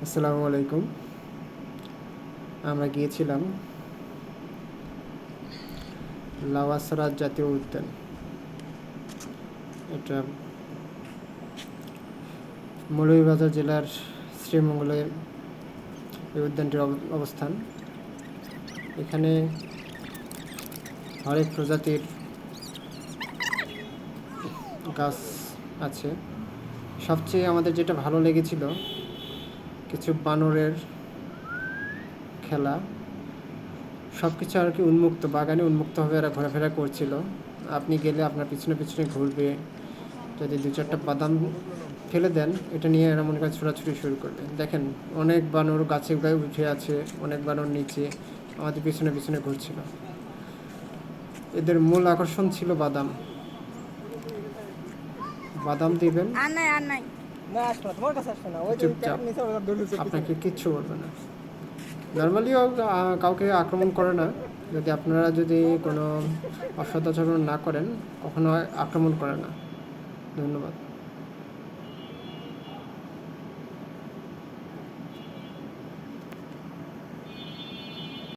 আসসালামু আলাইকুম। আমরা গিয়েছিলাম লাওয়াসরাত জাতীয় উদ্যান। এটা মৌলভীবাজার জেলার শ্রীমঙ্গলে এই উদ্যানটির অবস্থান। এখানে হরেক প্রজাতির গাছ আছে। সবচেয়ে আমাদের যেটা ভালো লেগেছিল, কিছু বানরের খেলা, সব কিছু আর কি উন্মুক্ত, বাগানে উন্মুক্তভাবে এরা ঘোরাফেরা করছিল। আপনি গেলে আপনার পিছনে পিছনে ঘুরবে। যদি 2-4টা বাদাম ফেলে দেন, এটা নিয়ে এরা মনে করে ছোটাছুটি শুরু করবে। দেখেন, অনেক বানর গাছে গায়ে উঠে আছে, অনেক বানর নিচে আমাদের পিছনে পিছনে ঘুরছিল। এদের মূল আকর্ষণ ছিল বাদাম। বাদাম দিবেন, চুপচাপ, আপনাকে কিচ্ছু বলবে না। নর্মালিও কাউকে আক্রমণ করে না। যদি কোনো অসদাচরণ না করেন, কখনো আক্রমণ করে না। ধন্যবাদ।